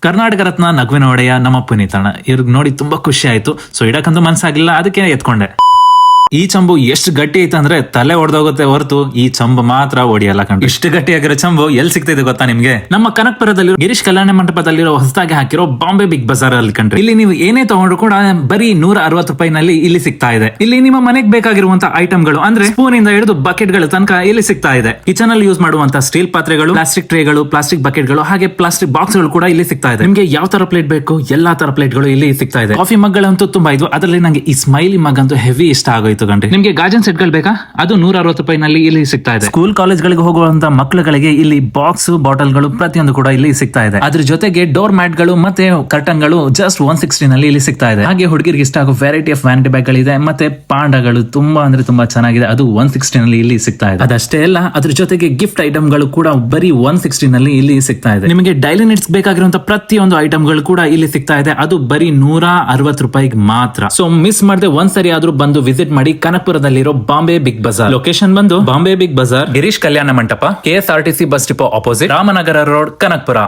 ಕರ್ನಾಟಕ ರತ್ನ ನಗುವಿನ ಒಡೆಯ ನಮ್ಮ ಪುನೀತಣ್ಣ ಇವ್ರಿಗೆ ನೋಡಿ ತುಂಬಾ ಖುಷಿ ಆಯ್ತು. ಸೊ ಇಡಕ್ಕಂತೂ ಮನ್ಸಾಗಿಲ್ಲ, ಅದಕ್ಕೆ ಎತ್ಕೊಂಡೆ. ಈ ಚಂಬು ಎಷ್ಟು ಗಟ್ಟಿ ಐತೆ ಅಂದ್ರೆ ತಲೆ ಹೊಡೆದೋಗುತ್ತೆ ಹೊರತು ಈ ಚಂಬು ಮಾತ್ರ ಹೊಡಿಯಲ್ಲ ಕಂಡು. ಇಷ್ಟು ಗಟ್ಟಿಯಾಗಿರೋ ಚಂಬು ಎಲ್ಲಿ ಸಿಗ್ತಿದೆ ಗೊತ್ತಾ ನಿಮ್ಗೆ? ನಮ್ಮ ಕನಕಪುರದಲ್ಲಿ ಗಿರೀಶ್ ಕಲ್ಯಾಣ ಮಂಟಪದಲ್ಲಿರೋ ಹೊಸದಾಗಿ ಹಾಕಿರೋ ಬಾಂಬೆ ಬಿಗ್ ಬಜಾರ್ ಅಲ್ಲಿ ಕಂಡ್ರಿ. ಇಲ್ಲಿ ನೀವು ಏನೇ ತಗೊಂಡ್ರು ಕೂಡ ಬರೀ 160 ರೂಪಾಯಿನಲ್ಲಿ ಇಲ್ಲಿ ಸಿಗ್ತಾ ಇದೆ. ಇಲ್ಲಿ ನಿಮ್ಮ ಮನೆಗೆ ಬೇಕಾಗಿರುವಂತ ಐಟಮ್ಗಳು ಅಂದ್ರೆ ಸ್ಪೂನ್ ಇಂದ ಹಿಡಿದು ಬಕೆಟ್ ಗಳು ತನಕ ಇಲ್ಲಿ ಸಿಗ್ತಾ ಇದೆ. ಕಿಚನ್ ಅಲ್ಲಿ ಯೂಸ್ ಮಾಡುವಂತ ಸ್ಟೀಲ್ ಪಾತ್ರೆಗಳು, ಪ್ಲಾಸ್ಟಿಕ್ ಟ್ರೇಗಳು, ಪ್ಲಾಸ್ಟಿಕ್ ಬಕೆಟ್ ಗಳು, ಹಾಗೆ ಪ್ಲಾಸ್ಟಿಕ್ ಬಾಕ್ಸ್ ಗಳು ಕೂಡ ಇಲ್ಲಿ ಸಿಗ್ತಾ ಇದೆ. ನಿಮ್ಗೆ ಯಾವ ತರ ಪ್ಲೇಟ್ ಬೇಕು ಎಲ್ಲಾ ತರ ಪ್ಲೇಟ್ ಗಳು ಇಲ್ಲಿ ಸಿಗ್ತಾ ಇದೆ. ಕಾಫಿ ಮಗ್ ಗಳಂತೂ ತುಂಬಾ ಇದ್ವು, ಅದರಲ್ಲಿ ನಂಗೆ ಈ ಸ್ಮೈಲಿ ಮಗ್ ಅಂತೂ ಹೆವಿ ಇಷ್ಟ ಆಗೋಯ್ತು ಗಂಟೆ. ನಿಮ್ಗೆ ಗಾಜನ್ ಸೆಟ್ ಗಳು ಬೇಕಾ? ಅದು 160 ರೂಪಾಯಿನಲ್ಲಿ ಇಲ್ಲಿ ಸಿಗ್ತಾ ಇದೆ. ಸ್ಕೂಲ್ ಕಾಲೇಜ್ ಗಳಿಗೆ ಹೋಗುವಂತ ಮಕ್ಕಳುಗಳಿಗೆ ಇಲ್ಲಿ ಬಾಕ್ಸ್ ಬಾಟಲ್ ಗಳು ಪ್ರತಿಯೊಂದು ಕೂಡ ಇಲ್ಲಿ ಸಿಗ್ತಾ ಇದೆ. ಅದ್ರ ಜೊತೆಗೆ ಡೋರ್ ಮ್ಯಾಟ್ ಗಳು ಮತ್ತೆ ಕರ್ಟನ್ ಗಳು ಜಸ್ಟ್ 160 ನಲ್ಲಿ ಇಲ್ಲಿ ಸಿಗ್ತಾ ಇದೆ. ಹಾಗೆ ಹುಡುಗಿರಿಗೆ ಇಷ್ಟ ಆಗೋ ವೆರೈಟಿ ಆಫ್ ವ್ಯಾನಿಟಿ ಬ್ಯಾಗ್ ಗಳಿದೆ, ಮತ್ತೆ ಪಾಂಡಗಳು ತುಂಬಾ ಅಂದ್ರೆ ತುಂಬಾ ಚೆನ್ನಾಗಿದೆ, ಅದು 160 ನಲ್ಲಿ ಇಲ್ಲಿ ಸಿಗ್ತಾ ಇದೆ. ಅದಷ್ಟೇ ಅಲ್ಲ, ಅದ್ರ ಜೊತೆಗೆ ಗಿಫ್ಟ್ ಐಟಮ್ ಗಳು ಕೂಡ ಬರೀ 160 ನಲ್ಲಿ ಇಲ್ಲಿ ಸಿಗ್ತಾ ಇದೆ. ನಿಮಗೆ ಡೈಲಿ ನೀಡ್ಸ್ ಬೇಕಾಗಿರುವಂತ ಪ್ರತಿಯೊಂದು ಐಟಮ್ ಗಳು ಕೂಡ ಇಲ್ಲಿ ಸಿಗ್ತಾ ಇದೆ, ಅದು ಬರೀ 160 ರೂಪಾಯಿಗೆ ಮಾತ್ರ. ಸೊ ಮಿಸ್ ಮಾಡದೆ ಒಂದ್ಸರಿ ಆದ್ರೂ ಬಂದು ವಿಸಿಟ್ ಮಾಡಿ ಕನಕಪುರದಲ್ಲಿರೋ ಬಾಂಬೆ ಬಿಗ್ ಬಜಾರ್. ಲೊಕೇಶನ್ ಬಂದು Bombay big Bazaar, Girish Kalyana Mantapa, KSRTC bus depot opposite, Ramanagara road, Kanakapura.